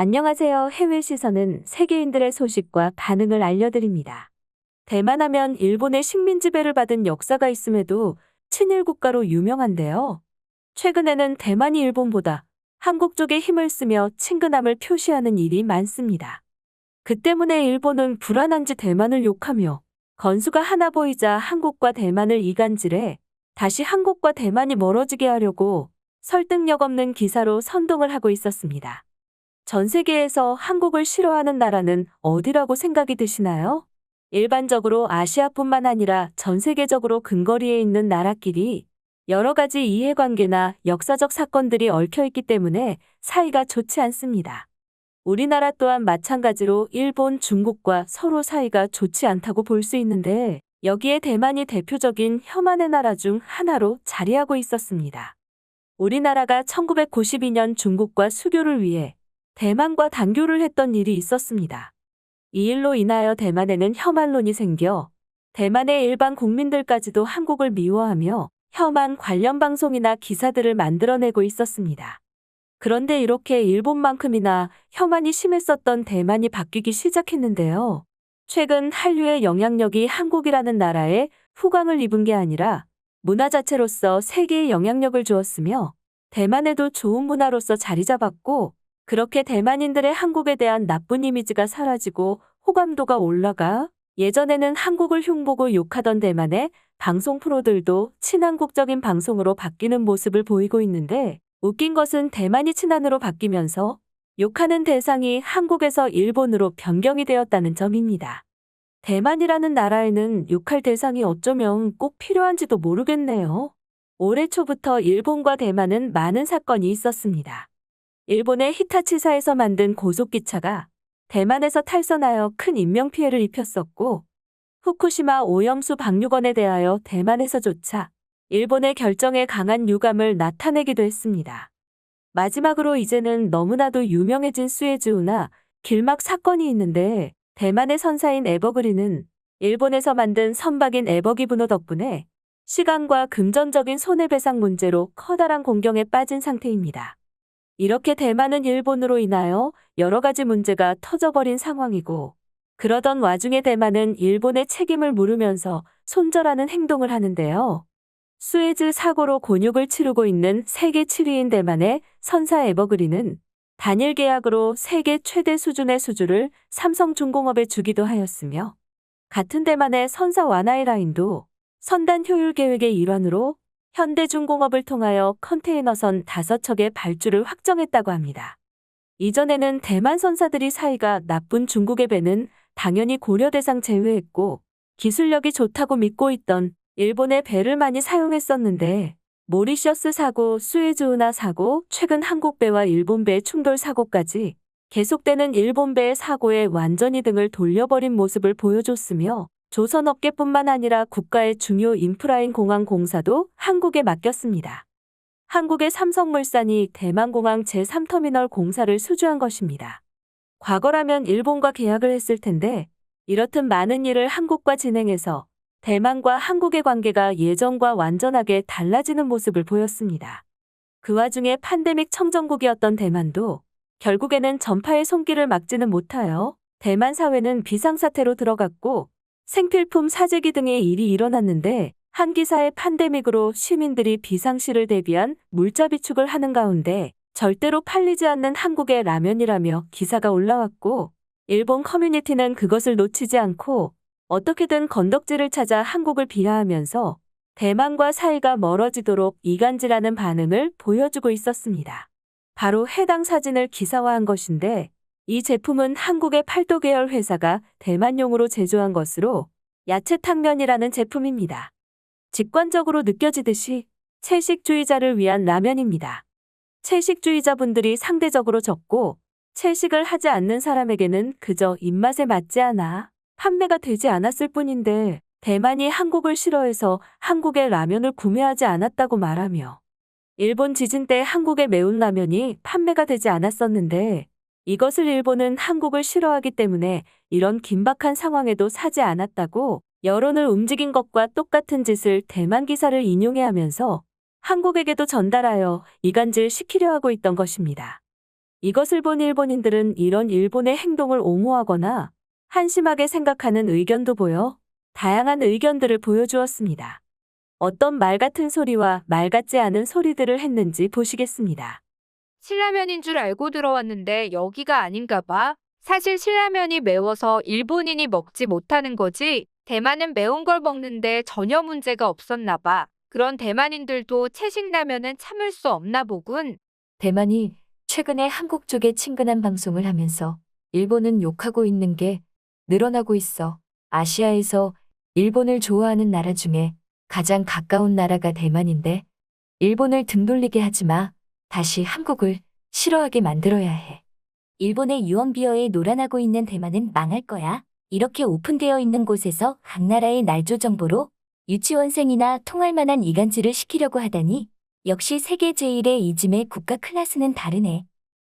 안녕하세요. 해외 시선은 세계인들의 소식과 반응을 알려드립니다. 대만 하면 일본의 식민 지배를 받은 역사가 있음에도 친일 국가로 유명한데요. 최근에는 대만이 일본보다 한국 쪽에 힘을 쓰며 친근함을 표시하는 일이 많습니다. 그 때문에 일본은 불안한지 대만을 욕하며 건수가 하나 보이자 한국과 대만을 이간질해 다시 한국과 대만이 멀어지게 하려고 설득력 없는 기사로 선동을 하고 있었습니다. 전 세계에서 한국을 싫어하는 나라는 어디라고 생각이 드시나요? 일반적으로 아시아뿐만 아니라 전 세계적으로 근거리에 있는 나라끼리 여러 가지 이해관계나 역사적 사건들이 얽혀있기 때문에 사이가 좋지 않습니다. 우리나라 또한 마찬가지로 일본, 중국과 서로 사이가 좋지 않다고 볼 수 있는데 여기에 대만이 대표적인 혐한의 나라 중 하나로 자리하고 있었습니다. 우리나라가 1992년 중국과 수교를 위해 대만과 단교를 했던 일이 있었습니다. 이 일로 인하여 대만에는 혐한론이 생겨 대만의 일반 국민들까지도 한국을 미워하며 혐한 관련 방송이나 기사들을 만들어내고 있었습니다. 그런데 이렇게 일본만큼이나 혐한이 심했었던 대만이 바뀌기 시작했는데요. 최근 한류의 영향력이 한국이라는 나라에 후광을 입은 게 아니라 문화 자체로서 세계에 영향력을 주었으며 대만에도 좋은 문화로서 자리 잡았고 그렇게 대만인들의 한국에 대한 나쁜 이미지가 사라지고 호감도가 올라가 예전에는 한국을 흉보고 욕하던 대만의 방송 프로들도 친한국적인 방송으로 바뀌는 모습을 보이고 있는데 웃긴 것은 대만이 친한으로 바뀌면서 욕하는 대상이 한국에서 일본으로 변경이 되었다는 점입니다. 대만이라는 나라에는 욕할 대상이 어쩌면 꼭 필요한지도 모르겠네요. 올해 초부터 일본과 대만은 많은 사건이 있었습니다. 일본의 히타치사에서 만든 고속기차가 대만에서 탈선하여 큰 인명피해를 입혔었고 후쿠시마 오염수 방류건에 대하여 대만에서조차 일본의 결정에 강한 유감을 나타내기도 했습니다. 마지막으로 이제는 너무나도 유명해진 수에즈운하 길막 사건이 있는데 대만의 선사인 에버그린은 일본에서 만든 선박인 에버기브노 덕분에 시간과 금전적인 손해배상 문제로 커다란 공경에 빠진 상태입니다. 이렇게 대만은 일본으로 인하여 여러 가지 문제가 터져버린 상황이고 그러던 와중에 대만은 일본의 책임을 물으면서 손절하는 행동을 하는데요. 수에즈 사고로 곤욕을 치르고 있는 세계 7위인 대만의 선사 에버그린은 단일 계약으로 세계 최대 수준의 수주를 삼성중공업에 주기도 하였으며 같은 대만의 선사 와나이라인도 선단 효율 계획의 일환으로 현대중공업을 통하여 컨테이너선 5척의 발주를 확정했다고 합니다. 이전에는 대만 선사들이 사이가 나쁜 중국의 배는 당연히 고려 대상 제외했고 기술력이 좋다고 믿고 있던 일본의 배를 많이 사용했었는데 모리셔스 사고, 수에즈운하 사고, 최근 한국 배와 일본 배 충돌 사고까지 계속되는 일본 배의 사고에 완전히 등을 돌려버린 모습을 보여줬으며 조선업계뿐만 아니라 국가의 중요 인프라인 공항공사도 한국에 맡겼습니다. 한국의 삼성물산이 대만공항 제3터미널 공사를 수주한 것입니다. 과거라면 일본과 계약을 했을 텐데 이렇듯 많은 일을 한국과 진행해서 대만과 한국의 관계가 예전과 완전하게 달라지는 모습을 보였습니다. 그 와중에 팬데믹 청정국이었던 대만도 결국에는 전파의 손길을 막지는 못하여 대만 사회는 비상사태로 들어갔고 생필품 사재기 등의 일이 일어났는데 한 기사의 팬데믹으로 시민들이 비상시를 대비한 물자 비축을 하는 가운데 절대로 팔리지 않는 한국의 라면이라며 기사가 올라왔고 일본 커뮤니티는 그것을 놓치지 않고 어떻게든 건덕지를 찾아 한국을 비하하면서 대만과 사이가 멀어지도록 이간질하는 반응을 보여주고 있었습니다. 바로 해당 사진을 기사화한 것인데 이 제품은 한국의 팔도 계열 회사가 대만용으로 제조한 것으로 야채탕면이라는 제품입니다. 직관적으로 느껴지듯이 채식주의자를 위한 라면입니다. 채식주의자분들이 상대적으로 적고 채식을 하지 않는 사람에게는 그저 입맛에 맞지 않아 판매가 되지 않았을 뿐인데 대만이 한국을 싫어해서 한국의 라면을 구매하지 않았다고 말하며 일본 지진 때 한국의 매운 라면이 판매가 되지 않았었는데 이것을 일본은 한국을 싫어하기 때문에 이런 긴박한 상황에도 사지 않았다고 여론을 움직인 것과 똑같은 짓을 대만 기사를 인용해 하면서 한국에게도 전달하여 이간질 시키려 하고 있던 것입니다. 이것을 본 일본인들은 이런 일본의 행동을 옹호하거나 한심하게 생각하는 의견도 보여 다양한 의견들을 보여주었습니다. 어떤 말 같은 소리와 말 같지 않은 소리들을 했는지 보시겠습니다. 신라면인 줄 알고 들어왔는데 여기가 아닌가 봐. 사실 신라면이 매워서 일본인이 먹지 못하는 거지. 대만은 매운 걸 먹는데 전혀 문제가 없었나 봐. 그런 대만인들도 채식라면은 참을 수 없나 보군. 대만이 최근에 한국 쪽에 친근한 방송을 하면서 일본은 욕하고 있는 게 늘어나고 있어. 아시아에서 일본을 좋아하는 나라 중에 가장 가까운 나라가 대만인데 일본을 등 돌리게 하지 마. 다시 한국을 싫어하게 만들어야 해. 일본의 유언비어에 놀아나고 있는 대만은 망할 거야. 이렇게 오픈되어 있는 곳에서 각 나라의 날조 정보로 유치원생이나 통할 만한 이간질을 시키려고 하다니 역시 세계 제1의 이즘의 국가 클래스는 다르네.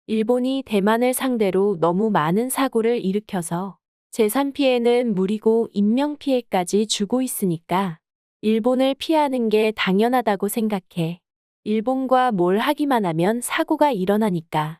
일본이 대만을 상대로 너무 많은 사고를 일으켜서 재산 피해는 무리고 인명 피해까지 주고 있으니까 일본을 피하는 게 당연하다고 생각해. 일본과 뭘 하기만 하면 사고가 일어나니까.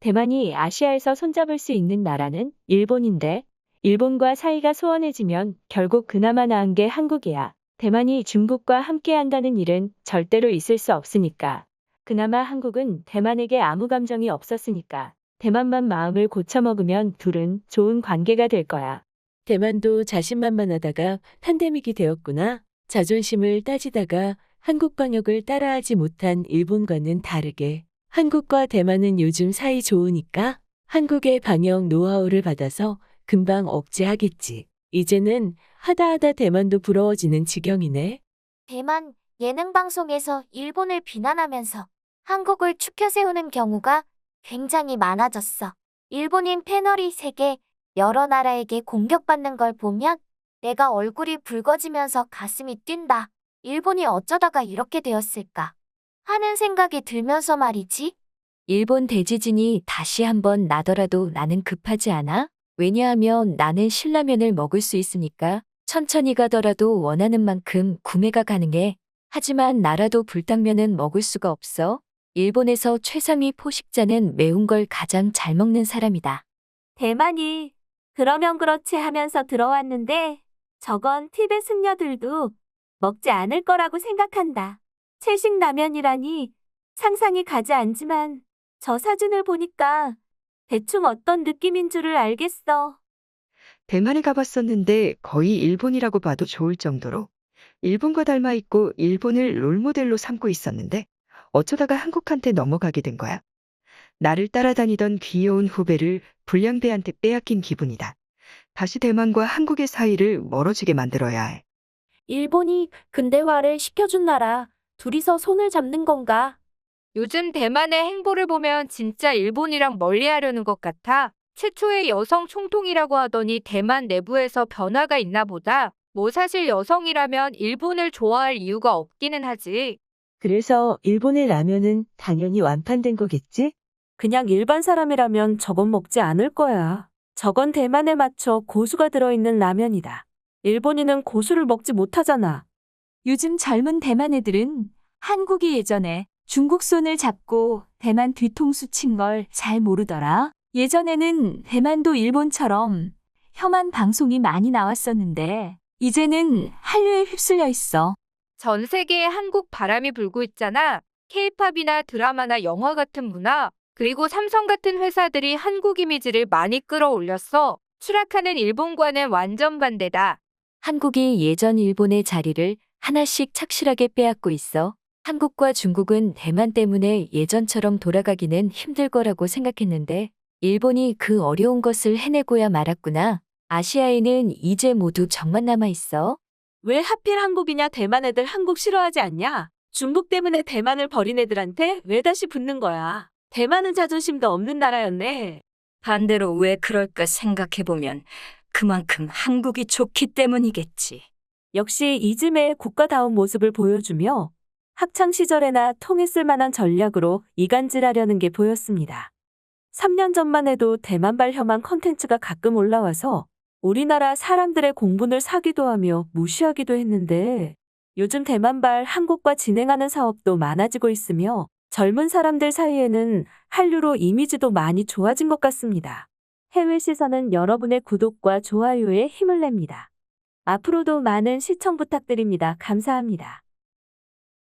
대만이 아시아에서 손잡을 수 있는 나라는 일본인데 일본과 사이가 소원해지면 결국 그나마 나은 게 한국이야. 대만이 중국과 함께한다는 일은 절대로 있을 수 없으니까. 그나마 한국은 대만에게 아무 감정이 없었으니까. 대만만 마음을 고쳐먹으면 둘은 좋은 관계가 될 거야. 대만도 자신만만하다가 팬데믹이 되었구나. 자존심을 따지다가 한국 방역을 따라하지 못한 일본과는 다르게 한국과 대만은 요즘 사이 좋으니까 한국의 방역 노하우를 받아서 금방 억제하겠지. 이제는 하다 대만도 부러워지는 지경이네. 대만 예능 방송에서 일본을 비난하면서 한국을 추켜 세우는 경우가 굉장히 많아졌어. 일본인 패널이 세계 여러 나라에게 공격받는 걸 보면 내가 얼굴이 붉어지면서 가슴이 뛴다. 일본이 어쩌다가 이렇게 되었을까 하는 생각이 들면서 말이지. 일본 대지진이 다시 한번 나더라도 나는 급하지 않아. 왜냐하면 나는 신라면을 먹을 수 있으니까 천천히 가더라도 원하는 만큼 구매가 가능해. 하지만 나라도 불닭면은 먹을 수가 없어. 일본에서 최상위 포식자는 매운 걸 가장 잘 먹는 사람이다. 대만이 그러면 그렇지 하면서 들어왔는데 저건 티베트 승려들도 먹지 않을 거라고 생각한다. 채식 라면이라니 상상이 가지 않지만 저 사진을 보니까 대충 어떤 느낌인 줄을 알겠어. 대만에 가봤었는데 거의 일본이라고 봐도 좋을 정도로 일본과 닮아 있고 일본을 롤모델로 삼고 있었는데 어쩌다가 한국한테 넘어가게 된 거야. 나를 따라다니던 귀여운 후배를 불량배한테 빼앗긴 기분이다. 다시 대만과 한국의 사이를 멀어지게 만들어야 해. 일본이 근대화를 시켜준 나라, 둘이서 손을 잡는 건가? 요즘 대만의 행보를 보면 진짜 일본이랑 멀리하려는 것 같아. 최초의 여성 총통이라고 하더니 대만 내부에서 변화가 있나 보다. 뭐 사실 여성이라면 일본을 좋아할 이유가 없기는 하지. 그래서 일본의 라면은 당연히 완판된 거겠지? 그냥 일반 사람이라면 저건 먹지 않을 거야. 저건 대만에 맞춰 고수가 들어있는 라면이다. 일본인은 고수를 먹지 못하잖아. 요즘 젊은 대만 애들은 한국이 예전에 중국 손을 잡고 대만 뒤통수 친 걸 잘 모르더라. 예전에는 대만도 일본처럼 혐한 방송이 많이 나왔었는데 이제는 한류에 휩쓸려 있어. 전 세계에 한국 바람이 불고 있잖아. 케이팝이나 드라마나 영화 같은 문화, 그리고 삼성 같은 회사들이 한국 이미지를 많이 끌어올렸어. 추락하는 일본과는 완전 반대다. 한국이 예전 일본의 자리를 하나씩 착실하게 빼앗고 있어. 한국과 중국은 대만 때문에 예전처럼 돌아가기는 힘들 거라고 생각했는데 일본이 그 어려운 것을 해내고야 말았구나. 아시아에는 이제 모두 적만 남아 있어. 왜 하필 한국이냐? 대만 애들 한국 싫어하지 않냐? 중국 때문에 대만을 버린 애들한테 왜 다시 붙는 거야? 대만은 자존심도 없는 나라였네. 반대로 왜 그럴까 생각해보면 그만큼 한국이 좋기 때문이겠지. 역시 이즘의 국가다운 모습을 보여주며 학창시절에나 통했을 만한 전략으로 이간질하려는 게 보였습니다. 3년 전만 해도 대만발 혐한 컨텐츠가 가끔 올라와서 우리나라 사람들의 공분을 사기도 하며 무시하기도 했는데 요즘 대만발 한국과 진행하는 사업도 많아지고 있으며 젊은 사람들 사이에는 한류로 이미지도 많이 좋아진 것 같습니다. 해외 시선은 여러분의 구독과 좋아요에 힘을 냅니다. 앞으로도 많은 시청 부탁드립니다. 감사합니다.